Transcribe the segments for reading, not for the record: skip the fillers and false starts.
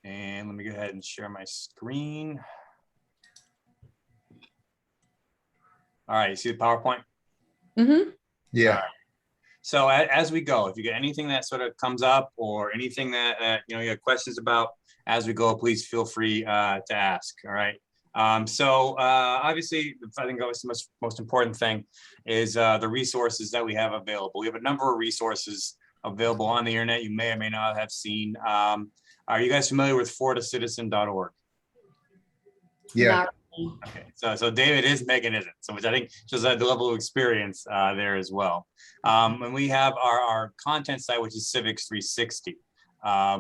And let me go ahead and share my screen. All right, you see the PowerPoint? Mm-hmm. Yeah. All right. So as we go, if you get anything that sort of comes up or anything that you have questions about as we go, please feel free to ask. All right. So obviously, I think always the most important thing is the resources that we have available. We have a number of resources available on the internet you may or may not have seen. Are you guys familiar with florida-citizen.org? Yeah. Okay, so David is, Megan isn't, so which I think shows the level of experience there as well. And we have our content site, which is Civics 360,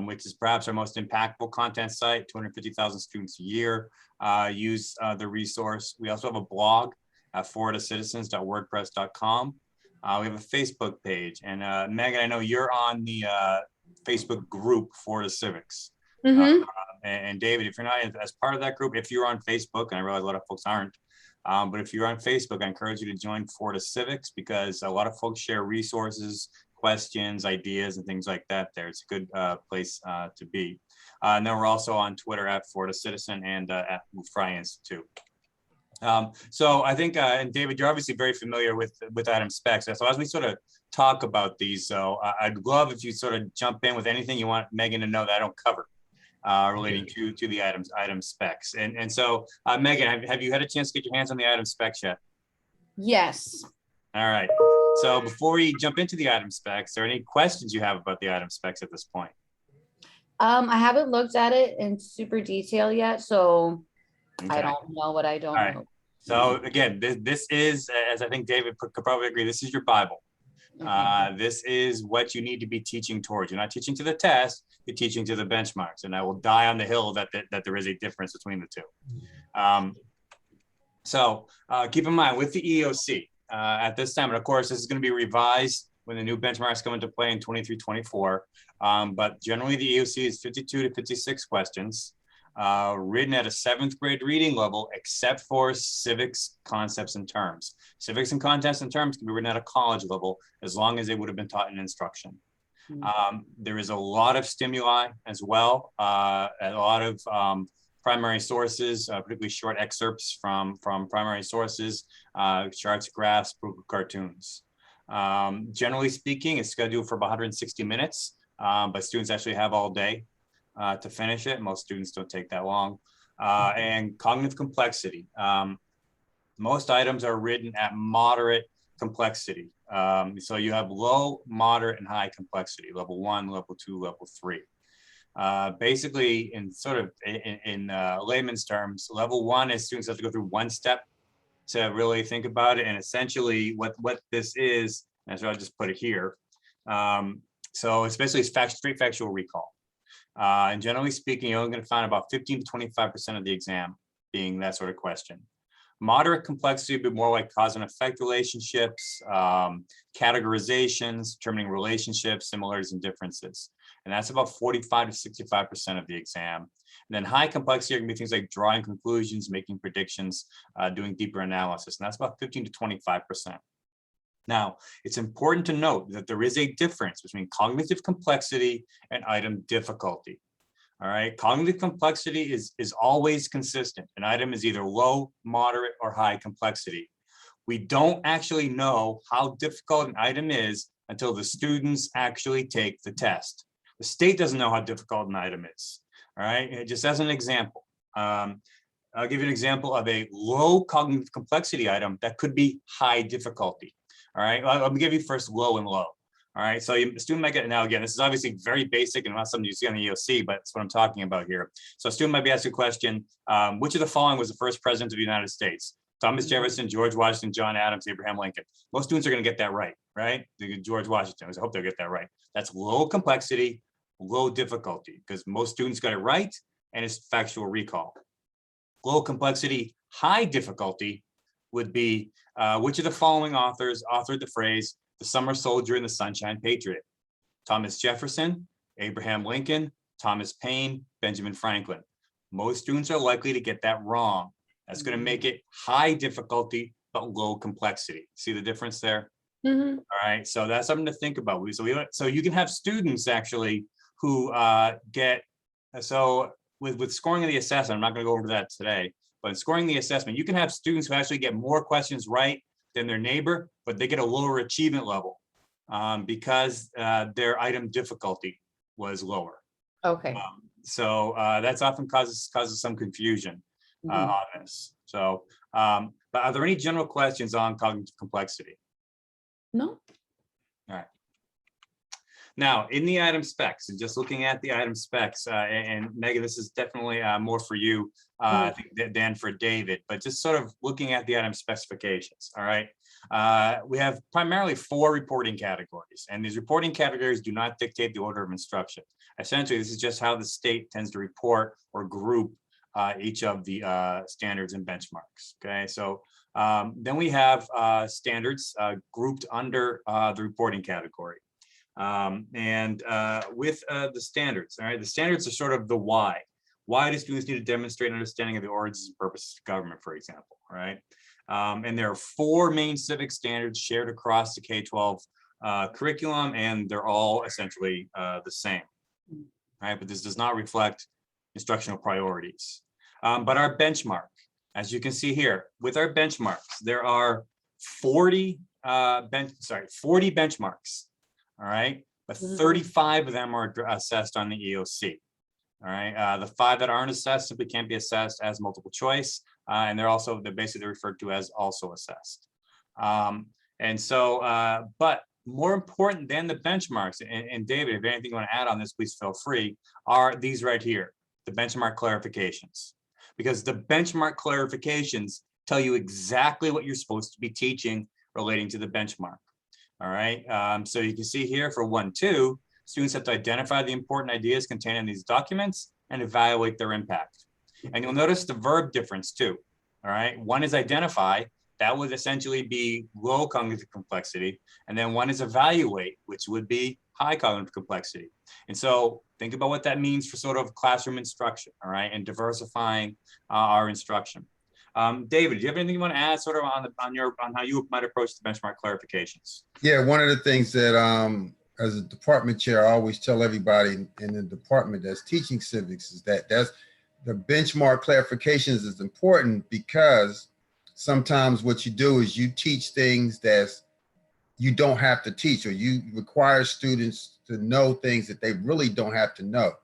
which is perhaps our most impactful content site. 250,000 students a year use the resource. We also have a blog at floridacitizens.wordpress.com. We have a Facebook page, and Megan, I know you're on the Facebook group Florida Civics. Mm-hmm. And David, if you're not as part of that group, if you're on Facebook, and I realize a lot of folks aren't, but if you're on Facebook, I encourage you to join Florida Civics, because a lot of folks share resources, questions, ideas, and things like that there. It's a good place to be. And then we're also on Twitter at Florida Citizen and at Frey Institute. So I think, and David, you're obviously very familiar with item specs. So as we sort of talk about these, so I'd love if you sort of jump in with anything you want Megan to know that I don't cover relating to the item specs. And so Megan, have you had a chance to get your hands on the item specs yet? Yes. All right. So before we jump into the item specs, are there any questions you have about the item specs at this point? I haven't looked at it in super detail yet, so Okay. I don't know what I don't All right. know. So again, this is, as I think David could probably agree, this is your Bible. Okay. This is what you need to be teaching towards. You're not teaching to the test, you're teaching to the benchmarks. And I will die on the hill that there is a difference between the two. So keep in mind with the EOC at this time, and of course, this is going to be revised when the new benchmarks come into play in 23-24. But generally the EOC is 52 to 56 questions. Written at a 7th grade reading level, except for civics, concepts, and terms. Civics and concepts and terms can be written at a college level as long as they would have been taught in instruction. There is a lot of stimuli as well, a lot of primary sources, particularly short excerpts from primary sources, charts, graphs, cartoons. Generally speaking, it's scheduled for about 160 minutes, but students actually have all day to finish it. Most students don't take that long. And cognitive complexity. Most items are written at moderate complexity. So you have low, moderate, and high complexity, level 1, level 2, level 3. Basically, in sort of in layman's terms, level 1 is students have to go through one step to really think about it. And essentially what this is, and so I'll just put it here. So especially it's straight factual recall. And generally speaking, you're only going to find about 15 to 25% of the exam being that sort of question. Moderate complexity would be more like cause and effect relationships, categorizations, determining relationships, similarities, and differences. And that's about 45 to 65% of the exam. And then high complexity are going to be things like drawing conclusions, making predictions, doing deeper analysis. And that's about 15 to 25%. Now, it's important to note that there is a difference between cognitive complexity and item difficulty. All right, cognitive complexity is always consistent. An item is either low, moderate, or high complexity. We don't actually know how difficult an item is until the students actually take the test. The state doesn't know how difficult an item is. All right, just as an example, I'll give you an example of a low cognitive complexity item that could be high difficulty. All right, well, let me give you first low and low. All right, so a student might get, now again, this is obviously very basic and not something you see on the EOC, but it's what I'm talking about here. So a student might be asked a question, which of the following was the first president of the United States? Thomas Jefferson, George Washington, John Adams, Abraham Lincoln. Most students are gonna get that right? George Washington, I hope they'll get that right. That's low complexity, low difficulty, because most students got it right, and it's factual recall. Low complexity, high difficulty would be, which of the following authors authored the phrase, the summer soldier and the sunshine patriot? Thomas Jefferson, Abraham Lincoln, Thomas Paine, Benjamin Franklin. Most students are likely to get that wrong. That's going to make it high difficulty, but low complexity. See the difference there? Mm-hmm. All right, so that's something to think about. So you can have students actually who get So with scoring of the assessment, I'm not going to go over that today, but in scoring the assessment, you can have students who actually get more questions right than their neighbor, but they get a lower achievement level because their item difficulty was lower. Okay. So that's often causes some confusion Mhm. on this. So, but are there any general questions on cognitive complexity? No. Now, in the item specs, and just looking at the item specs, and Megan, this is definitely more for you, I think, than for David, but just sort of looking at the item specifications, all right? We have primarily 4 reporting categories, and these reporting categories do not dictate the order of instruction. Essentially, this is just how the state tends to report or group each of the standards and benchmarks, okay? So then we have standards grouped under the reporting category. With the standards, all right, the standards are sort of the why. Why do students need to demonstrate understanding of the origins and purposes of government, for example, right? And there are 4 main civic standards shared across the K-12 curriculum, and they're all essentially the same, right? But this does not reflect instructional priorities. But our benchmark, as you can see here, with our benchmarks, there are 40 benchmarks. All right, but 35 of them are assessed on the EOC. All right, the 5 that aren't assessed simply can't be assessed as multiple choice, and they're basically referred to as also assessed. But more important than the benchmarks, and David, if anything you want to add on this, please feel free, are these right here, the benchmark clarifications, because the benchmark clarifications tell you exactly what you're supposed to be teaching relating to the benchmark. All right, so you can see here for 1-2, students have to identify the important ideas contained in these documents and evaluate their impact. And you'll notice the verb difference too. All right, one is identify, that would essentially be low cognitive complexity, and then one is evaluate, which would be high cognitive complexity. And so think about what that means for sort of classroom instruction, all right, and diversifying our instruction. David, do you have anything you want to add sort of on how you might approach the benchmark clarifications? Yeah, one of the things that as a department chair, I always tell everybody in the department that's teaching civics is that the benchmark clarifications is important, because sometimes what you do is you teach things that you don't have to teach, or you require students to know things that they really don't have to know.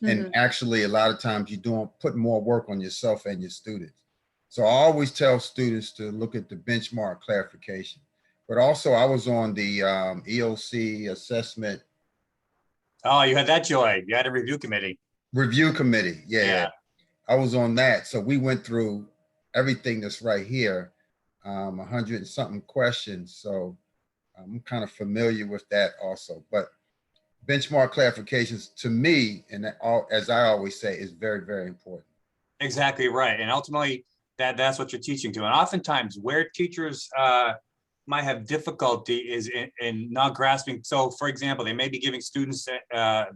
And actually, a lot of times you put more work on yourself and your students. So I always tell students to look at the benchmark clarification. But also, I was on the EOC assessment. Oh, you had that joy. You had a review committee. Yeah. I was on that. So we went through everything that's right here, 100 and something questions. So I'm kind of familiar with that also. But benchmark clarifications, to me, and as I always say, is very, very important. Exactly right. And ultimately, that's what you're teaching to. And oftentimes where teachers might have difficulty is in not grasping. So for example, they may be giving students a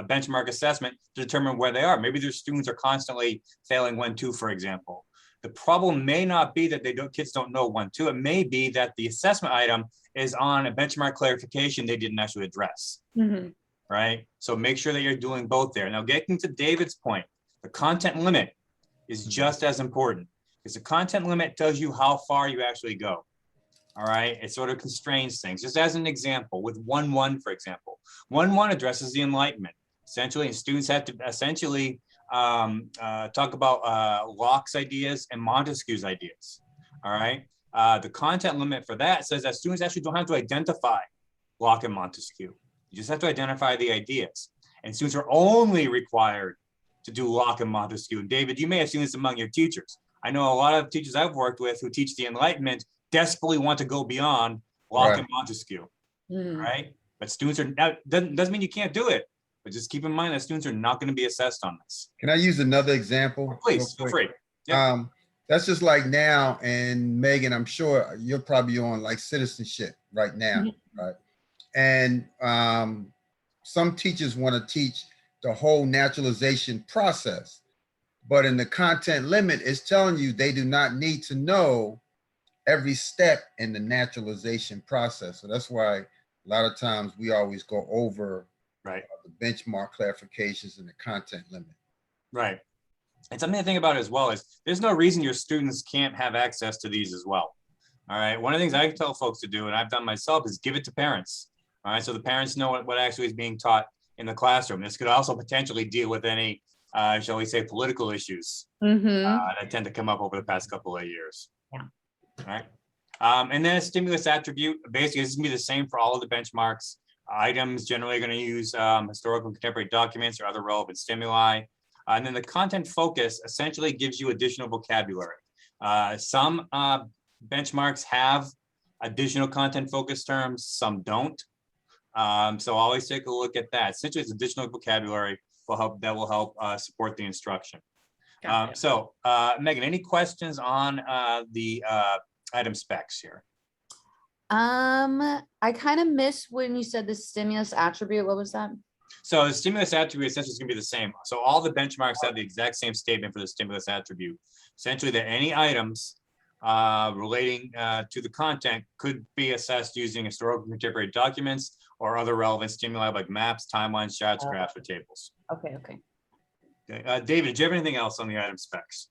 benchmark assessment to determine where they are. Maybe their students are constantly failing 1-2, for example. The problem may not be that kids don't know 1-2. It may be that the assessment item is on a benchmark clarification they didn't actually address, right? So make sure that you're doing both there. Now, getting to David's point, the content limit is just as important, because the content limit tells you how far you actually go. All right, it sort of constrains things. Just as an example, with 1-1, for example, 1-1 addresses the Enlightenment. Essentially, and students have to essentially talk about Locke's ideas and Montesquieu's ideas. All right, the content limit for that says that students actually don't have to identify Locke and Montesquieu. You just have to identify the ideas. And students are only required to do Locke and Montesquieu. And David, you may have seen this among your teachers. I know a lot of teachers I've worked with who teach the Enlightenment desperately want to go beyond Locke and Montesquieu, right? But students are, that doesn't mean you can't do it, but just keep in mind that students are not going to be assessed on this. Can I use another example? Please, feel free. Yep. That's just like now, and Megan, I'm sure you're probably on like citizenship right now, right? And some teachers want to teach the whole naturalization process, but in the content limit, it's telling you they do not need to know every step in the naturalization process. So that's why a lot of times we always go over Right. The benchmark clarifications and the content limit. Right. And something to think about as well is there's no reason your students can't have access to these as well. All right. One of the things I tell folks to do, and I've done myself, is give it to parents. All right. So the parents know what actually is being taught in the classroom. This could also potentially deal with any, shall we say, political issues that tend to come up over the past couple of years. Yeah. All right. And then a stimulus attribute, basically, this is going to be the same for all of the benchmarks. Items generally going to use historical and contemporary documents or other relevant stimuli. And then the content focus essentially gives you additional vocabulary. Some benchmarks have additional content focus terms, some don't. So always take a look at that. Essentially, it's additional vocabulary that will help support the instruction. So Megan, any questions on the item specs here? I kind of missed when you said the stimulus attribute. What was that? So the stimulus attribute essentially is going to be the same. So all the benchmarks have the exact same statement for the stimulus attribute. Essentially, that any items relating to the content could be assessed using historical contemporary documents or other relevant stimuli like maps, timelines, charts, graphs, or tables. Okay. Okay. David, do you have anything else on the item specs?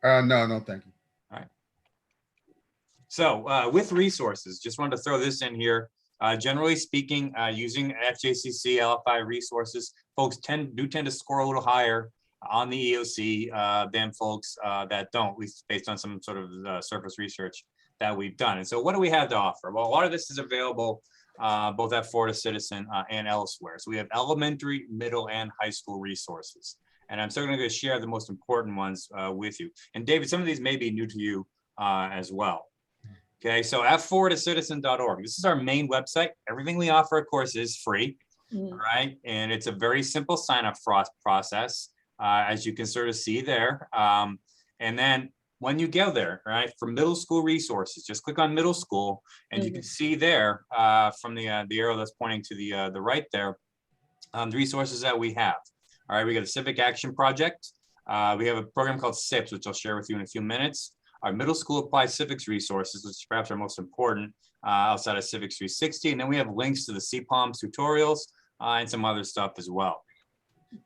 No, thank you. All right. So with resources, just wanted to throw this in here. Generally speaking, using FJCC LFI resources, folks tend to score a little higher on the EOC than folks that don't, at least based on some sort of surface research that we've done. And so what do we have to offer? Well, a lot of this is available both at Florida Citizen and elsewhere. So we have elementary, middle, and high school resources. And I'm certainly going to share the most important ones with you. And David, some of these may be new to you as well. Okay, so at floridacitizen.org, this is our main website. Everything we offer, of course, is free, right? And it's a very simple sign-up process, as you can sort of see there. And then when you go there, right, for middle school resources, just click on middle school, and you can see there from the arrow that's pointing to the right there, the resources that we have. All right, we got a Civic Action Project. We have a program called SIPS, which I'll share with you in a few minutes. Our middle school applied civics resources, which is perhaps our most important outside of Civics 360. And then we have links to the CPOMs tutorials and some other stuff as well.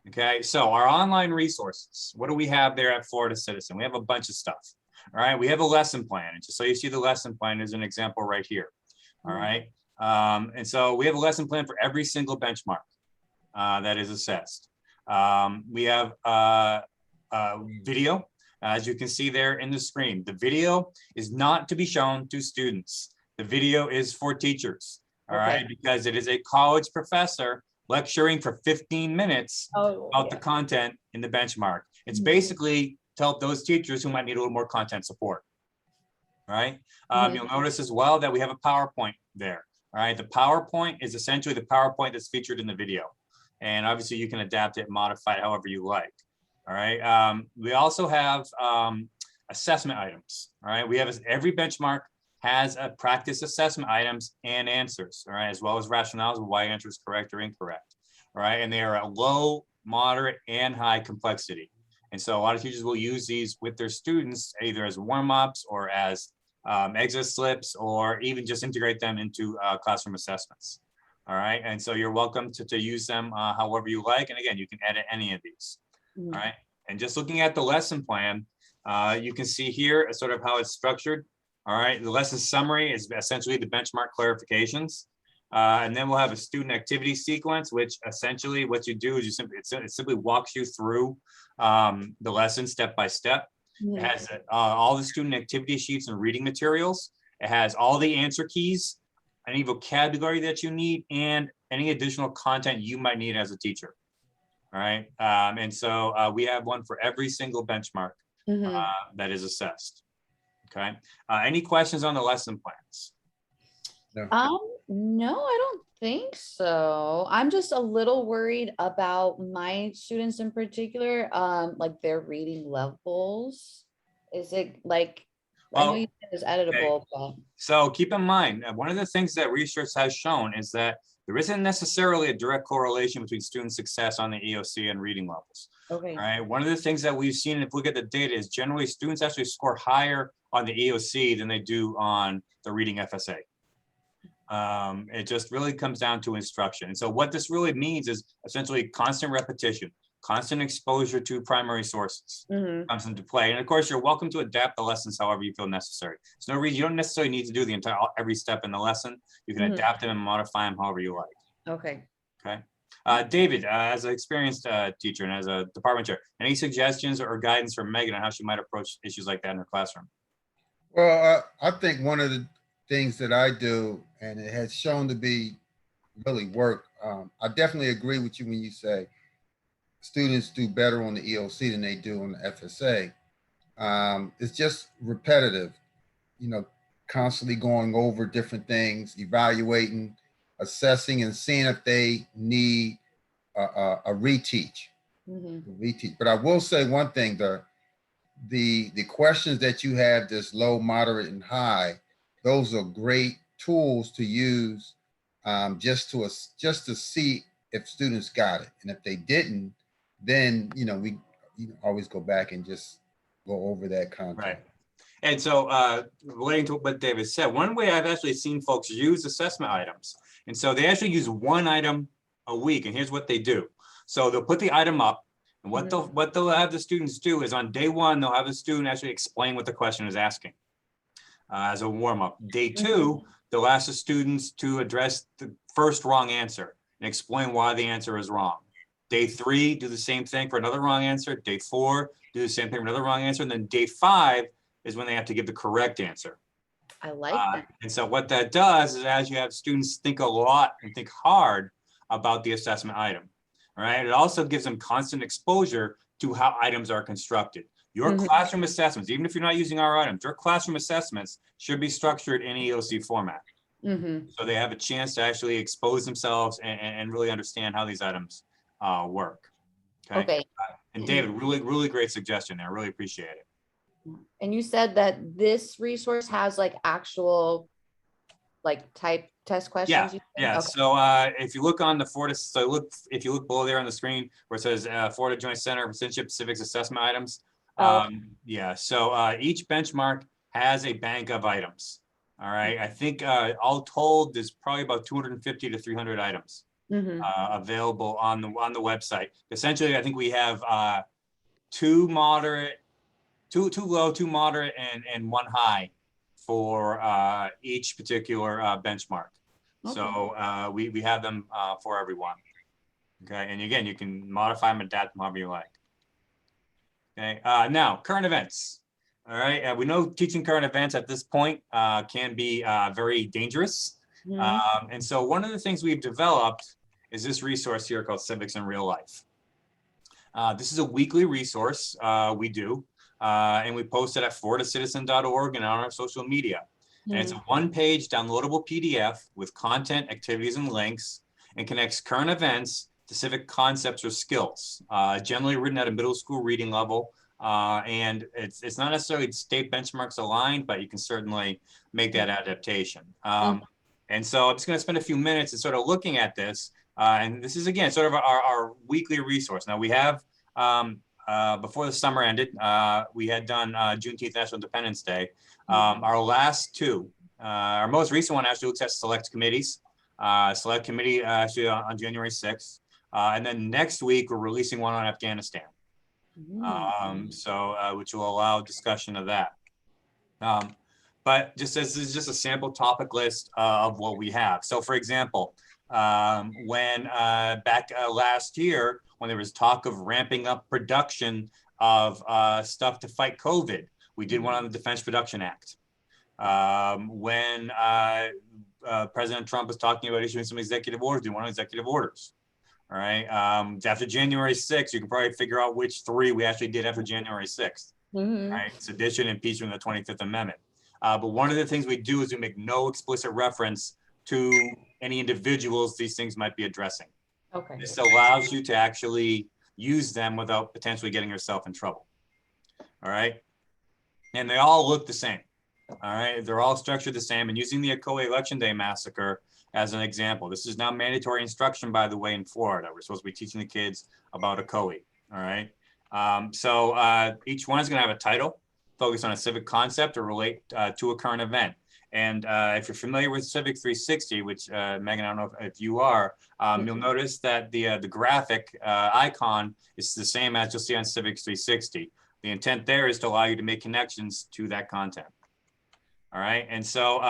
Okay, so our online resources, what do we have there at Florida Citizen? We have a bunch of stuff. All right, we have a lesson plan. And just so you see the lesson plan, there's an example right here. All right, and so we have a lesson plan for every single benchmark that is assessed. We have video. As you can see there in the screen, the video is not to be shown to students. The video is for teachers, all right, because it is a college professor lecturing for 15 minutes about the content in the benchmark. It's basically to help those teachers who might need a little more content support, all right? You'll notice as well that we have a PowerPoint there, all right? The PowerPoint is essentially the PowerPoint that's featured in the video. And obviously you can adapt it and modify it however you like. All right. We also have assessment items. All right. We have every benchmark has a practice assessment items and answers. All right. As well as rationales of why answer is correct or incorrect. All right. And they are at low, moderate, and high complexity. And so a lot of teachers will use these with their students either as warm-ups or as exit slips, or even just integrate them into classroom assessments. All right. And so you're welcome to use them however you like. And again, you can edit any of these. All right, and just looking at the lesson plan, you can see here sort of how it's structured. All right, the lesson summary is essentially the benchmark clarifications. And then we'll have a student activity sequence, which essentially what you do is it simply walks you through the lesson step by step. It has all the student activity sheets and reading materials. It has all the answer keys, any vocabulary that you need, and any additional content you might need as a teacher. All right, and so we have one for every single benchmark that is assessed. Okay, any questions on the lesson plans? No, I don't think so. I'm just a little worried about my students in particular, like their reading levels. Is it like, I know you said it's editable, but. So keep in mind, one of the things that research has shown is that there isn't necessarily a direct correlation between student success on the EOC and reading levels. Okay. All right. One of the things that we've seen, if we look at the data, is generally students actually score higher on the EOC than they do on the reading FSA. It just really comes down to instruction. And so what this really means is essentially constant repetition, constant exposure to primary sources comes into play. And of course, you're welcome to adapt the lessons however you feel necessary. There's no reason, you don't necessarily need to do the entire every step in the lesson. You can adapt them and modify them however you like. Okay. Okay. David, as an experienced teacher and as a department chair, any suggestions or guidance from Megan on how she might approach issues like that in her classroom? Well, I think one of the things that I do, and it has shown to be really work. I definitely agree with you when you say students do better on the EOC than they do on the FSA. It's just repetitive, you know, constantly going over different things, evaluating, assessing, and seeing if they need a reteach. But I will say one thing: the questions that you have, this low, moderate, and high, those are great tools to use, just to see if students got it, and if they didn't, then we always go back and just go over that content. Right. And so relating to what David said, one way I've actually seen folks use assessment items, and so they actually use one item a week, and here's what they do. So they'll put the item up, and what they'll have the students do is on day one, they'll have the student actually explain what the question is asking as a warm-up. Day two, they'll ask the students to address the first wrong answer and explain why the answer is wrong. Day three, do the same thing for another wrong answer. Day four, do the same thing for another wrong answer. And then day five is when they have to give the correct answer. I like that. And so what that does is, as you have students think a lot and think hard about the assessment item, all right? It also gives them constant exposure to how items are constructed. Your classroom assessments, even if you're not using our items, your classroom assessments should be structured in EOC format. So they have a chance to actually expose themselves and really understand how these items work. Okay. And David, really great suggestion there. I really appreciate it. And you said that this resource has like actual type test questions? Yeah. Okay. So if you look on the Florida, if you look below there on the screen where it says Florida Joint Center for Citizenship Civics Assessment Items. So each benchmark has a bank of items. All right. I think all told, there's probably about 250 to 300 items available on the website. Essentially, I think we have two low, two moderate, and one high for each particular benchmark. So we have them for everyone. Okay, and again, you can modify them, adapt them however you like. Okay, now current events. All right, we know teaching current events at this point can be very dangerous. And so one of the things we've developed is this resource here called Civics in Real Life. This is a weekly resource we do, and we post it at floridacitizen.org and on our social media. And it's a one-page downloadable PDF with content, activities, and links, and connects current events to civic concepts or skills, generally written at a middle school reading level. And it's not necessarily state benchmarks aligned, but you can certainly make that adaptation. And so I'm just going to spend a few minutes and sort of looking at this. And this is, again, sort of our weekly resource. Now we have, before the summer ended, we had done Juneteenth National Independence Day. Our last two, our most recent one actually looks at select committees. Select committee actually on January 6th. And then next week, we're releasing one on Afghanistan. Which will allow discussion of that. But just as this is just a sample topic list of what we have. So for example, when back last year, when there was talk of ramping up production of stuff to fight COVID, we did one on the Defense Production Act. When President Trump was talking about issuing some executive orders, doing one on executive orders. All right. After January 6th, you can probably figure out which three we actually did after January 6th. Right? Sedition, impeachment, and the 25th Amendment. But one of the things we do is we make no explicit reference to any individuals these things might be addressing. Okay. This allows you to actually use them without potentially getting yourself in trouble. All right. And they all look the same. All right. They're all structured the same. And using the Ocoee Election Day massacre as an example, this is now mandatory instruction, by the way, in Florida. We're supposed to be teaching the kids about Ocoee. All right. Each one is going to have a title, focus on a civic concept or relate to a current event. And if you're familiar with Civic 360, which Megan, I don't know if you are, you'll notice that the graphic icon is the same as you'll see on Civics 360. The intent there is to allow you to make connections to that content. All right, and so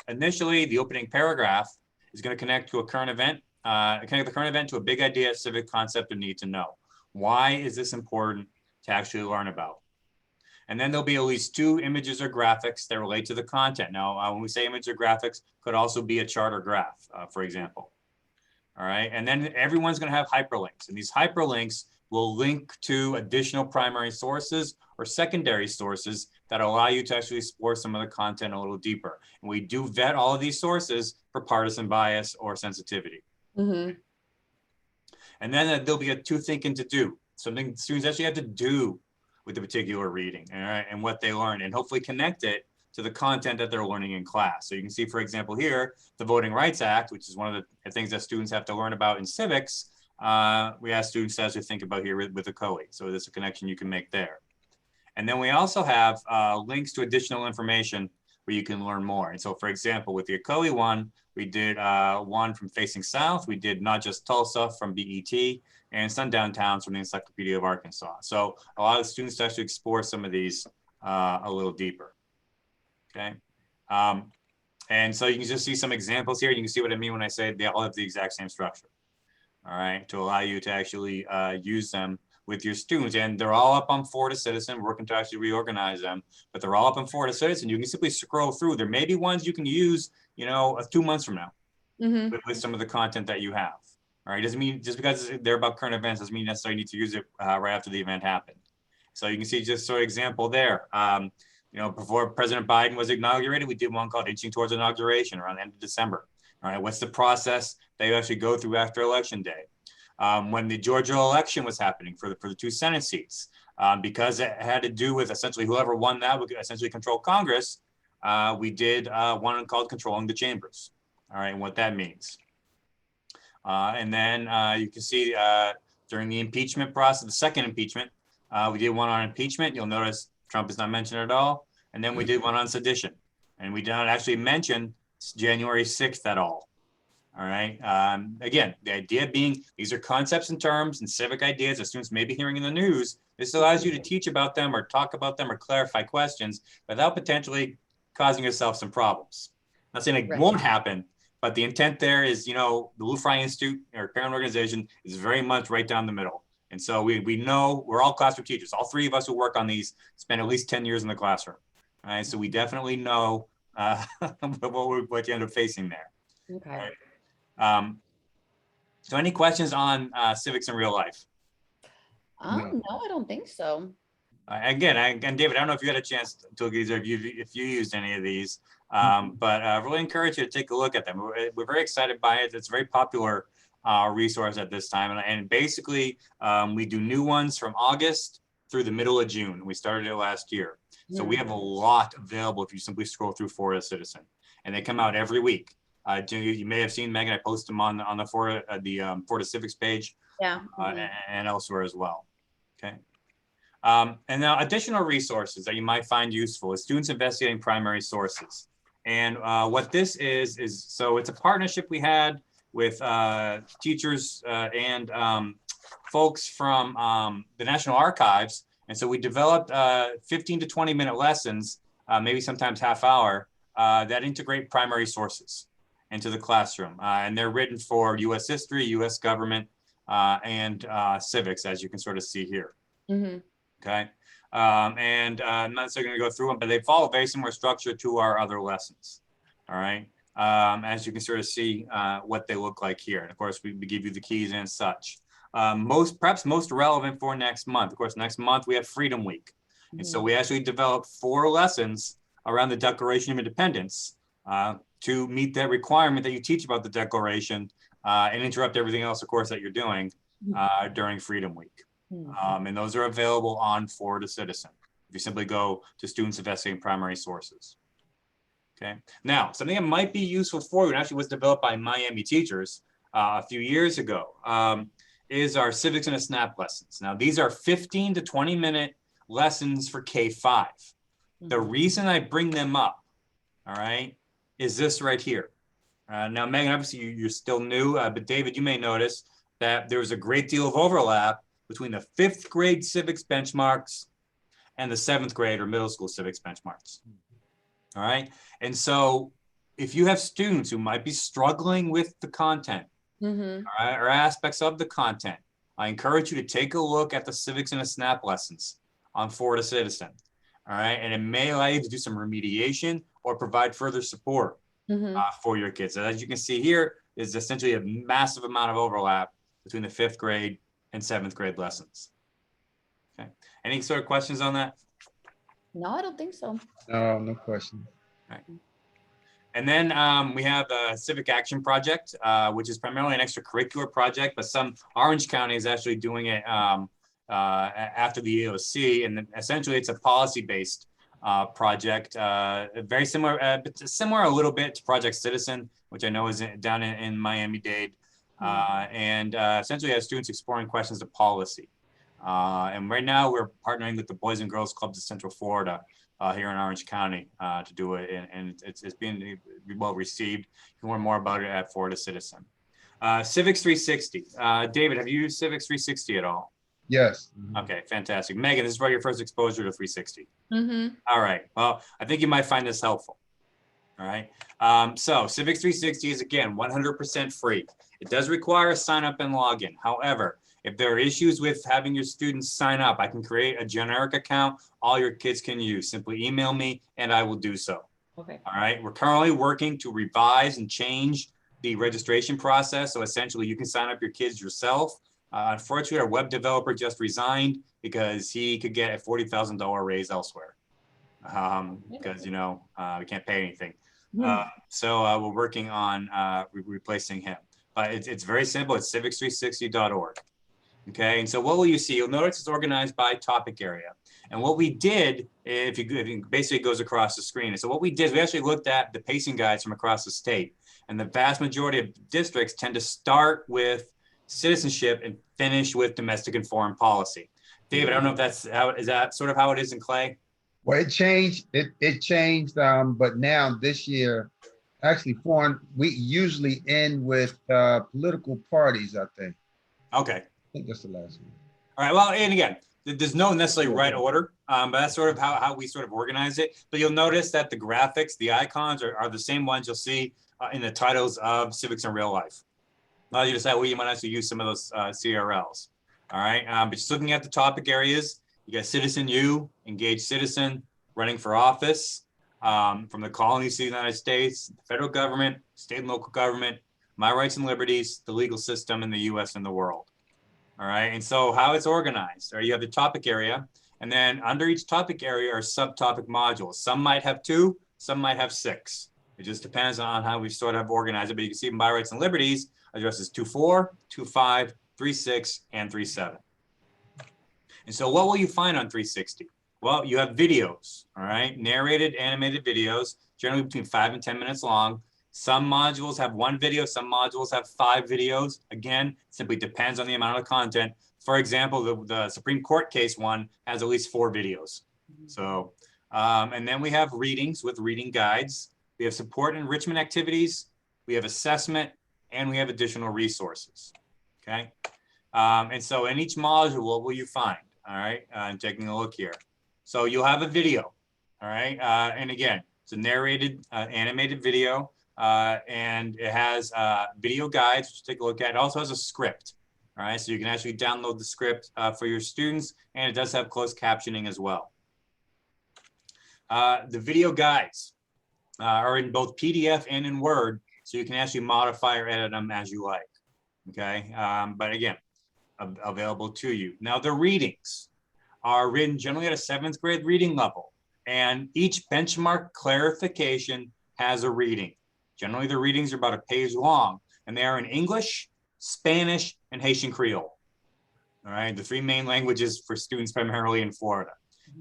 initially the opening paragraph is going to connect to a current event, connect the current event to a big idea, civic concept, or need to know. Why is this important to actually learn about? And then there'll be at least 2 images or graphics that relate to the content. Now, when we say image or graphics, could also be a chart or graph, for example. All right, and then everyone's going to have hyperlinks, and these hyperlinks will link to additional primary sources or secondary sources that allow you to actually explore some of the content a little deeper. And we do vet all of these sources for partisan bias or sensitivity. Mm-hmm. And then there'll be a 2 thinking to do, something students actually have to do with the particular reading, all right, and what they learn, and hopefully connect it to the content that they're learning in class. So you can see, for example, here, the Voting Rights Act, which is one of the things that students have to learn about in civics. We ask students to actually think about here with the COE. So there's a connection you can make there. And then we also have links to additional information where you can learn more. And so, for example, with the COE one, we did one from Facing South. We did Not Just Tulsa from BET, and Sundown Towns from the Encyclopedia of Arkansas. So a lot of students actually explore some of these a little deeper. Okay. And so you can just see some examples here. You can see what I mean when I say they all have the exact same structure. All right, to allow you to actually use them with your students. And they're all up on Florida Citizen, working to actually reorganize them, but they're all up on Florida Citizen. You can simply scroll through. There may be ones you can use, 2 months from now with some of the content that you have. All right, doesn't mean just because they're about current events doesn't mean you necessarily need to use it right after the event happened. So you can see just sort of example there. Before President Biden was inaugurated, we did one called Inching Towards Inauguration around the end of December. All right, what's the process that you actually go through after Election Day? When the Georgia election was happening for the 2 Senate seats, because it had to do with essentially whoever won that would essentially control Congress, we did one called Controlling the Chambers. All right, and what that means. And then you can see during the impeachment process, the second impeachment, we did one on impeachment. You'll notice Trump is not mentioned at all. And then we did one on sedition. And we did not actually mention January 6th at all. All right. Again, the idea being these are concepts and terms and civic ideas that students may be hearing in the news. This allows you to teach about them or talk about them or clarify questions without potentially causing yourself some problems. I'm not saying it won't happen, but the intent there is, the Lou Frey Institute, our parent organization, is very much right down the middle. And so we know we're all classroom teachers. All 3 of us who work on these spend at least 10 years in the classroom. All right. So we definitely know what you end up facing there. Okay. Right? So any questions on civics in real life? No, I don't think so. Again, David, I don't know if you had a chance to look at these or if you used any of these, but I really encourage you to take a look at them. We're very excited by it. It's a very popular resource at this time. And basically, we do new ones from August through the middle of June. We started it last year. So we have a lot available if you simply scroll through Florida Citizen. And they come out every week. You may have seen, Megan, I post them on the Florida Civics page, and elsewhere as well. Okay. And now additional resources that you might find useful is students investigating primary sources. And what this is so it's a partnership we had with teachers and folks from the National Archives. And so we developed 15 to 20 minute lessons, maybe sometimes half hour, that integrate primary sources into the classroom. And they're written for US history, US government, and civics, as you can sort of see here. Okay. And I'm not necessarily going to go through them, but they follow very similar structure to our other lessons. All right. As you can sort of see what they look like here. And of course, we give you the keys and such. Perhaps most relevant for next month. Of course, next month we have Freedom Week. And so we actually developed 4 lessons around the Declaration of Independence to meet that requirement that you teach about the Declaration and interrupt everything else, of course, that you're doing during Freedom Week. And those are available on Florida Citizen. If you simply go to Students Investigating Primary Sources. Okay. Now, something that might be useful for you, and actually was developed by Miami teachers a few years ago, is our Civics in a Snap lessons. Now, these are 15 to 20 minute lessons for K-5. The reason I bring them up, all right, is this right here. Now, Megan, obviously you're still new, but David, you may notice that there was a great deal of overlap between the 5th grade civics benchmarks and the 7th grade or middle school civics benchmarks. All right. And so if you have students who might be struggling with the content, all right, or aspects of the content, I encourage you to take a look at the Civics in a Snap lessons on Florida Citizen. All right. And it may allow you to do some remediation or provide further support for your kids. So as you can see here, is essentially a massive amount of overlap between the 5th grade and 7th grade lessons. Okay. Any sort of questions on that? No, I don't think so. No, no question. All right. And then we have the Civic Action Project, which is primarily an extracurricular project, but Orange County is actually doing it after the EOC. And then essentially it's a policy-based project, very similar, but similar a little bit to Project Citizen, which I know is down in Miami-Dade. And essentially has students exploring questions of policy. And right now we're partnering with the Boys and Girls Clubs of Central Florida here in Orange County to do it. And it's being well received. You can learn more about it at Florida Citizen. Civics 360. David, have you used Civics 360 at all? Yes. Okay, fantastic. Megan, this is probably your first exposure to 360. All right. Well, I think you might find this helpful. All right. So Civics 360 is, again, 100% free. It does require a sign up and login. However, if there are issues with having your students sign up, I can create a generic account all your kids can use. Simply email me and I will do so. Okay. All right. We're currently working to revise and change the registration process. So essentially you can sign up your kids yourself. Unfortunately, our web developer just resigned because he could get a $40,000 raise elsewhere because, you know, we can't pay anything. So we're working on replacing him. But it's very simple. It's civics360.org. Okay, and so what will you see? You'll notice it's organized by topic area. And what we did, if you basically it goes across the screen. And so what we did is we actually looked at the pacing guides from across the state. And the vast majority of districts tend to start with citizenship and finish with domestic and foreign policy. David, I don't know if that's how, is that sort of how it is in Clay? Well, it changed. It changed, but now this year, actually, we usually end with political parties, I think. Okay. I think that's the last one. All right. Well, and again, there's no necessarily right order, but that's sort of how we sort of organize it. But you'll notice that the graphics, the icons are the same ones you'll see in the titles of Civics in Real Life. Now you decide, well, you might actually use some of those CRLs. All right. But just looking at the topic areas, you got Citizen U, Engaged Citizen, Running for Office, from the colonies to the United States, the federal government, state and local government, my rights and liberties, the legal system in the US and the world. All right, and so how it's organized, or you have the topic area, and then under each topic area are subtopic modules. Some might have 2, some might have 6. It just depends on how we sort of organize it, but you can see my rights and liberties addresses 2.4, 2.5, 3.6, and 3.7. And so what will you find on 360? Well, you have videos, all right, narrated animated videos, generally between 5 and 10 minutes long. Some modules have 1 video, some modules have 5 videos. Again, simply depends on the amount of content. For example, the Supreme Court case one has at least 4 videos. So, and then we have readings with reading guides. We have support and enrichment activities. We have assessment, and we have additional resources, okay? And so in each module, what will you find? All right, I'm taking a look here. So you'll have a video, all right? And again, it's a narrated animated video. And it has video guides, which you take a look at. It also has a script, all right? So you can actually download the script for your students, and it does have closed captioning as well. The video guides are in both PDF and in Word, so you can actually modify or edit them as you like, okay? But again, available to you. Now, the readings are written generally at a 7th grade reading level, and each benchmark clarification has a reading. Generally, the readings are about a page long, and they are in English, Spanish, and Haitian Creole. All right, the 3 main languages for students primarily in Florida.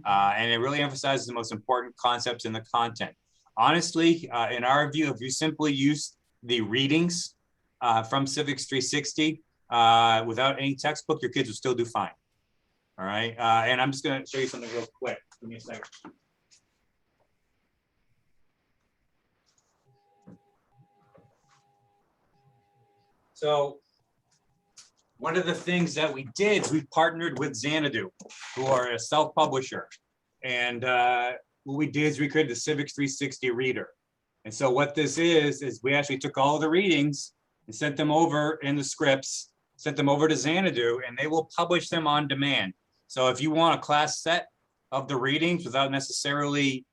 And it really emphasizes the most important concepts in the content. Honestly, in our view, if you simply use the readings from Civics 360 without any textbook, your kids will still do fine. All right, and I'm just going to show you something real quick. Give me a second. So one of the things that we did is we partnered with Xanadu, who are a self-publisher. And what we did is we created the Civics 360 reader. And so what this is we actually took all the readings and sent them over in the scripts, sent them over to Xanadu, and they will publish them on demand. So if you want a class set of the readings without necessarily,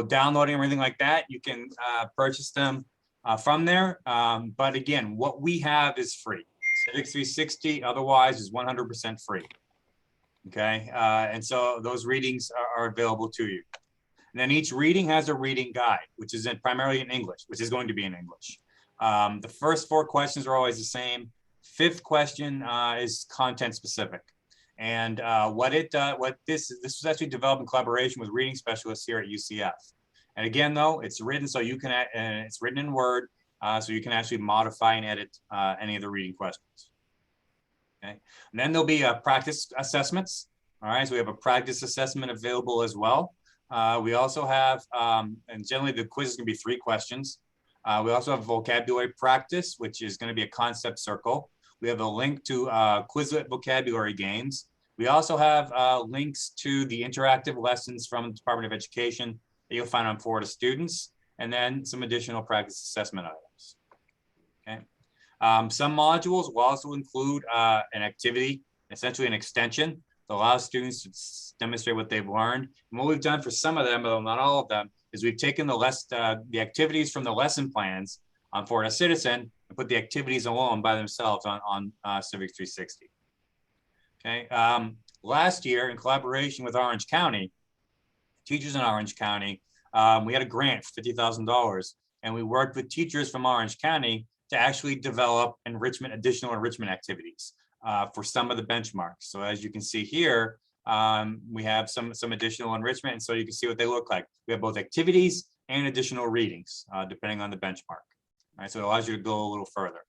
downloading or anything like that, you can purchase them from there. But again, what we have is free. Civics 360 otherwise is 100% free. Okay, and so those readings are available to you. And then each reading has a reading guide, which is primarily in English, which is going to be in English. The first 4 questions are always the same. 5th question is content specific. And this was actually developed in collaboration with reading specialists here at UCF. And again, though, it's written so you can, and it's written in Word, so you can actually modify and edit any of the reading questions. Okay, and then there'll be practice assessments. All right, so we have a practice assessment available as well. We also have, and generally the quiz is going to be 3 questions. We also have vocabulary practice, which is going to be a concept circle. We have a link to Quizlet vocabulary games. We also have links to the interactive lessons from the Department of Education that you'll find on Florida Students, and then some additional practice assessment items. Okay. Some modules will also include an activity, essentially an extension, that allows students to demonstrate what they've learned. And what we've done for some of them, though not all of them, is we've taken the activities from the lesson plans on Florida Citizen and put the activities alone by themselves on Civics 360. Okay. Last year, in collaboration with Orange County, teachers in Orange County, we had a grant for $50,000, and we worked with teachers from Orange County to actually develop additional enrichment activities for some of the benchmarks. So as you can see here, we have some additional enrichment, and so you can see what they look like. We have both activities and additional readings, depending on the benchmark. All right, so it allows you to go a little further.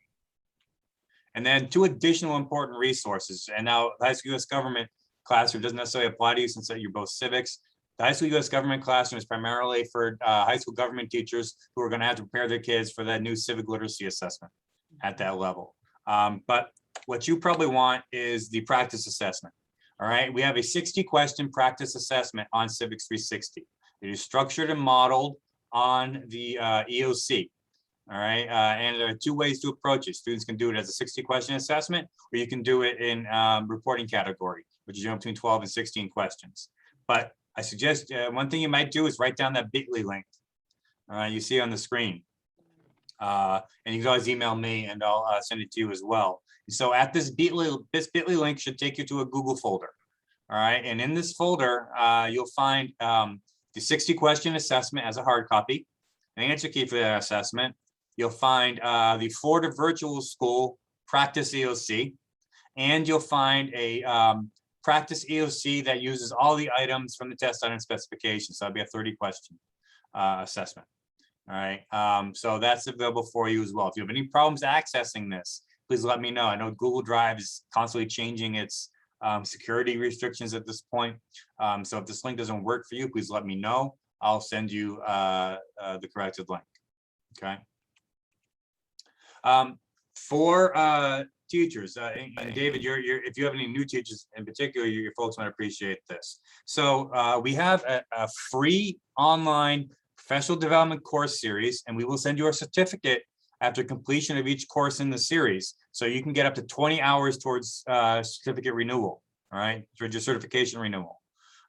And then 2 additional important resources. And now the High School U.S. Government Classroom doesn't necessarily apply to you since you're both civics. The High School U.S. Government Classroom is primarily for high school government teachers who are going to have to prepare their kids for that new civic literacy assessment at that level. But what you probably want is the practice assessment. All right, we have a 60-question practice assessment on Civics 360. It is structured and modeled on the EOC. All right, and there are 2 ways to approach it. Students can do it as a 60-question assessment, or you can do it in reporting category, which is between 12 and 16 questions. But I suggest one thing you might do is write down that bit.ly link. You see on the screen. And you can always email me and I'll send it to you as well. So at this bit.ly link should take you to a Google folder. All right, and in this folder, you'll find the 60-question assessment as a hard copy, an answer key for that assessment. You'll find the Florida Virtual School Practice EOC, and you'll find a practice EOC that uses all the items from the test item specification. So that'll be a 30-question assessment. All right, so that's available for you as well. If you have any problems accessing this, please let me know. I know Google Drive is constantly changing its security restrictions at this point. So if this link doesn't work for you, please let me know. I'll send you the corrected link. Okay. For teachers, and David, if you have any new teachers in particular, your folks might appreciate this. So we have a free online professional development course series, and we will send you a certificate after completion of each course in the series. So you can get up to 20 hours towards certificate renewal, all right, towards your certification renewal.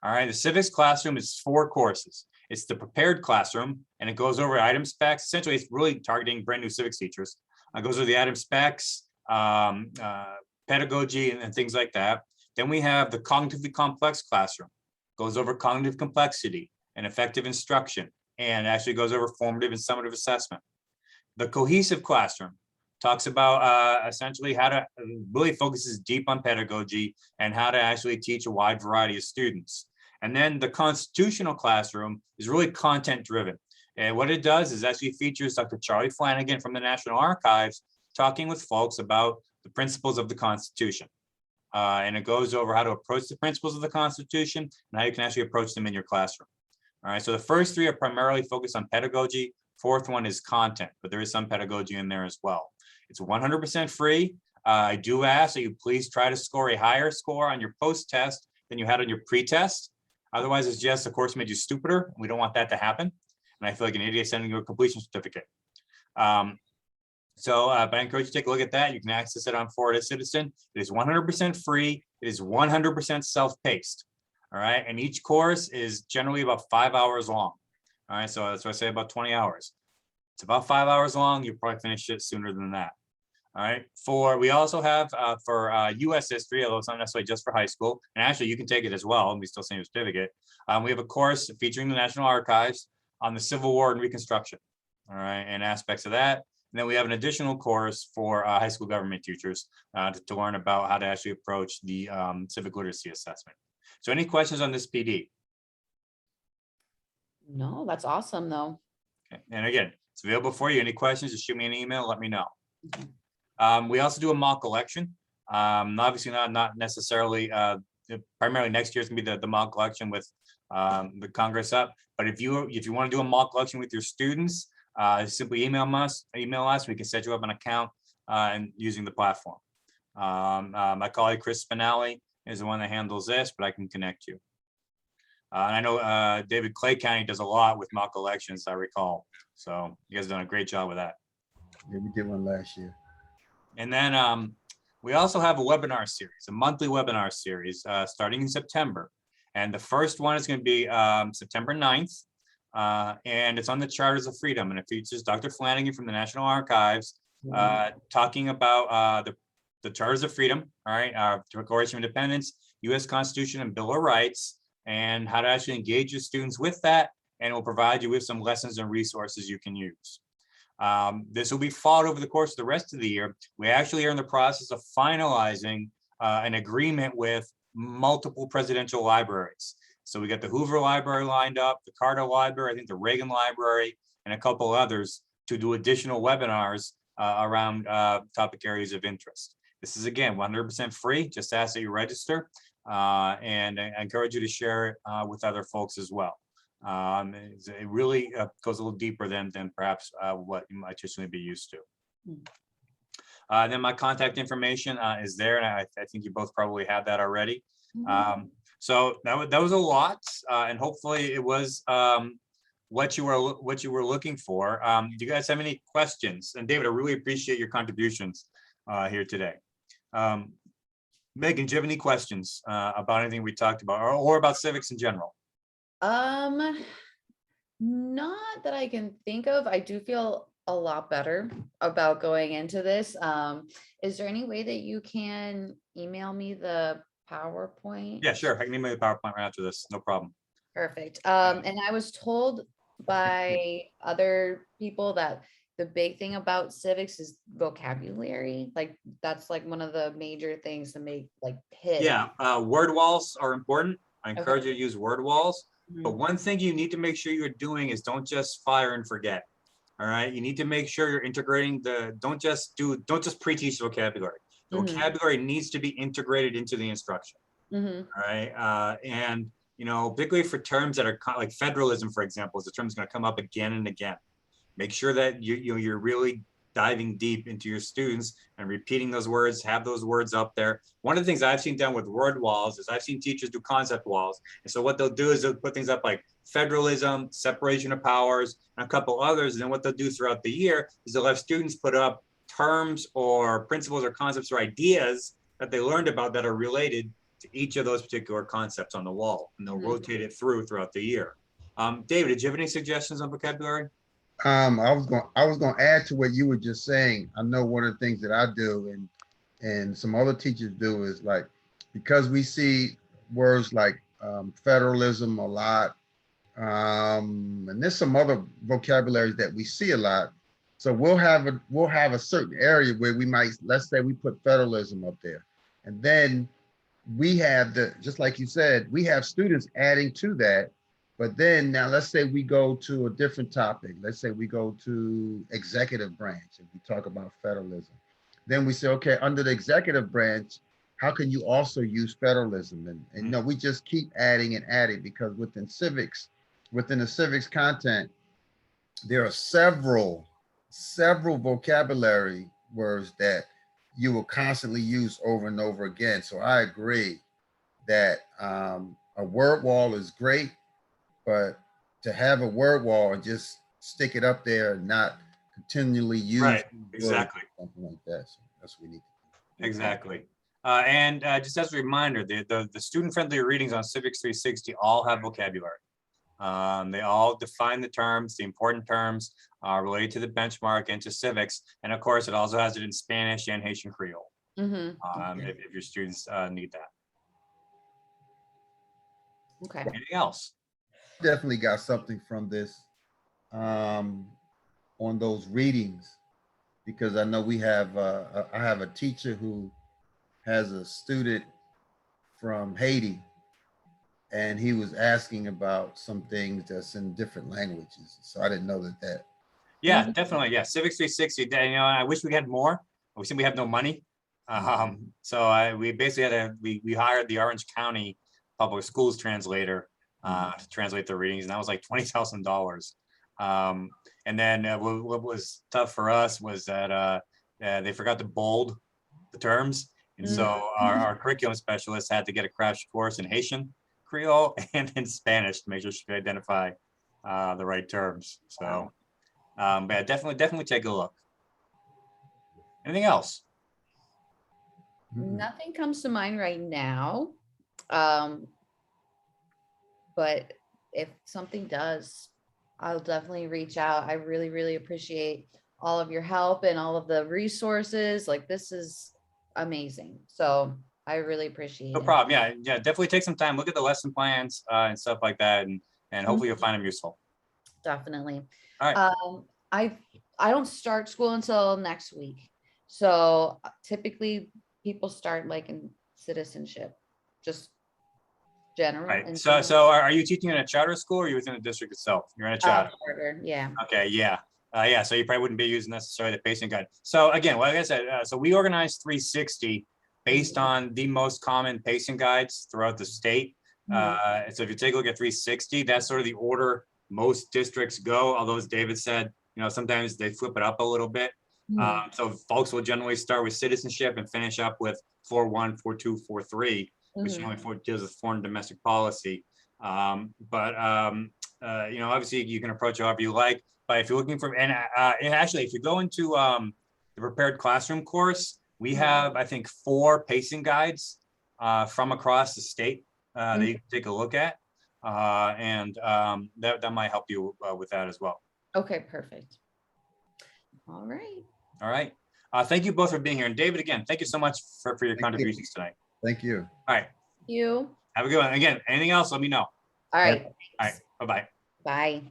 All right, the Civics Classroom is 4 courses. It's the prepared classroom, and it goes over item specs. Essentially, it's really targeting brand new civics teachers. It goes over the item specs, pedagogy, and things like that. Then we have the cognitively complex classroom. Goes over cognitive complexity and effective instruction, and actually goes over formative and summative assessment. The cohesive classroom talks about essentially how to really focuses deep on pedagogy and how to actually teach a wide variety of students. And then the constitutional classroom is really content driven. And what it does is actually features Dr. Charlie Flanagan from the National Archives talking with folks about the principles of the Constitution. And it goes over how to approach the principles of the Constitution and how you can actually approach them in your classroom. All right, so the first 3 are primarily focused on pedagogy. 4th one is content, but there is some pedagogy in there as well. It's 100% free. I do ask that you please try to score a higher score on your post-test than you had on your pre-test. Otherwise, it's just the course made you stupider. We don't want that to happen. And I feel like an idiot sending you a completion certificate. But I encourage you to take a look at that. You can access it on Florida Citizen. It is 100% free. It is 100% self-paced. All right. And each course is generally about 5 hours long. All right. So that's why I say about 20 hours. It's about 5 hours long. You'll probably finish it sooner than that. All right. We also have for U.S. history, although it's not necessarily just for high school, and actually you can take it as well, and we still send you a certificate. We have a course featuring the National Archives on the Civil War and Reconstruction, all right, and aspects of that. And then we have an additional course for high school government teachers to learn about how to actually approach the civic literacy assessment. So any questions on this PD? No, that's awesome though. Okay. And again, it's available for you. Any questions, just shoot me an email, let me know. We also do a mock election. Obviously not necessarily, primarily next year is gonna be the mock election with the Congress up. But if you want to do a mock election with your students, simply email us. We can set you up an account and using the platform. My colleague Chris Spinelli is the one that handles this, but I can connect you. And I know David Clay County does a lot with mock elections, I recall. So you guys have done a great job with that. Yeah, we did one last year. And then we also have a webinar series, a monthly webinar series starting in September. And the first one is going to be September 9th. And it's on the Charters of Freedom. And it features Dr. Flanagan from the National Archives talking about the Charters of Freedom, all right, Declaration of Independence, U.S. Constitution and Bill of Rights, and how to actually engage your students with that. And it will provide you with some lessons and resources you can use. This will be followed over the course of the rest of the year. We actually are in the process of finalizing an agreement with multiple presidential libraries. So we got the Hoover Library lined up, the Carter Library, I think the Reagan Library, and a couple others to do additional webinars around topic areas of interest. This is, again, 100% free. Just ask that you register, and I encourage you to share it with other folks as well. It really goes a little deeper than perhaps what you might traditionally be used to. Then my contact information is there, and I think you both probably have that already. So that was a lot, and hopefully it was what you were looking for. Do you guys have any questions? And David, I really appreciate your contributions here today. Megan, do you have any questions about anything we talked about, or about civics in general? Not that I can think of. I do feel a lot better about going into this. Is there any way that you can email me the PowerPoint? Yeah, sure. I can email you the PowerPoint right after this. No problem. Perfect. And I was told by other people that the big thing about civics is vocabulary. Like that's like one of the major things to make like hit. Yeah, word walls are important. I encourage you to use word walls. But one thing you need to make sure you're doing is don't just fire and forget. All right. You need to make sure you're integrating don't just pre-teach vocabulary. The vocabulary needs to be integrated into the instruction. All right. And, particularly for terms that are like federalism, for example, is the term that's going to come up again and again. Make sure that you're really diving deep into your students and repeating those words, have those words up there. One of the things I've seen done with word walls is I've seen teachers do concept walls. And so what they'll do is they'll put things up like federalism, separation of powers, and a couple others. And then what they'll do throughout the year is they'll have students put up terms or principles or concepts or ideas that they learned about that are related to each of those particular concepts on the wall. And they'll rotate it throughout the year. David, did you have any suggestions on vocabulary? I was going to add to what you were just saying. I know one of the things that I do and some other teachers do is like, because we see words like federalism a lot, and there's some other vocabularies that we see a lot. So we'll have a certain area where we might, let's say we put federalism up there, and then we have just like you said, we have students adding to that. But then now let's say we go to a different topic. Let's say we go to executive branch and we talk about federalism. Then we say, okay, under the executive branch, how can you also use federalism? And we just keep adding and adding, because within the civics content, there are several vocabulary words that you will constantly use over and over again. So I agree that a word wall is great, but to have a word wall and just stick it up there and not continually use Right, words, exactly. something like that. So that's what we need to do. Exactly. And just as a reminder, the student-friendly readings on Civics 360 all have vocabulary. They all define the terms, the important terms related to the benchmark and to civics. And of course, it also has it in Spanish and Haitian Creole, if your students need that. Okay. Anything else? Definitely got something from this on those readings, because I know we have, I have a teacher who has a student from Haiti, and he was asking about some things that's in different languages. So I didn't know that. Yeah, definitely. Yeah, Civics 360. I wish we had more. We simply have no money. So we basically we hired the Orange County Public Schools translator to translate the readings, and that was like $20,000. And then what was tough for us was that they forgot to bold the terms, and so our curriculum specialist had to get a crash course in Haitian Creole and in Spanish to make sure she could identify the right terms. So, but yeah, definitely take a look. Anything else? Nothing comes to mind right now. But if something does, I'll definitely reach out. I really, really appreciate all of your help and all of the resources. Like, this is amazing. So I really appreciate No it. problem. Yeah, definitely take some time. Look at the lesson plans and stuff like that, and hopefully you'll find them useful. Definitely. All right. I don't start school until next week. So typically people start like in citizenship, just general. Right. And So are you teaching in a charter school, or are you within the district itself? You're in a charter. charter, yeah. Okay. Yeah. Yeah. So you probably wouldn't be using necessarily the pacing guide. So again, like I said, so we organized 360 based on the most common pacing guides throughout the state. So if you take a look at 360, that's sort of the order most districts go. Although, as David said, sometimes they flip it up a little bit. So folks will generally start with citizenship and finish up with 4.1, 4.2, 4.3, which only deals with foreign domestic policy. Obviously you can approach it however you like. But if you're looking for, and actually, if you go into the prepared classroom course, we have, I think, 4 pacing guides from across the state that you can take a look at. And that might help you with that as well. Okay, perfect. All right. All right. Thank you both for being here. And David, again, thank you so much for your contributions tonight. Thank you. All right. Thank you. Have a good one. Again, anything else, let me know. All right. All right. Bye-bye. Bye.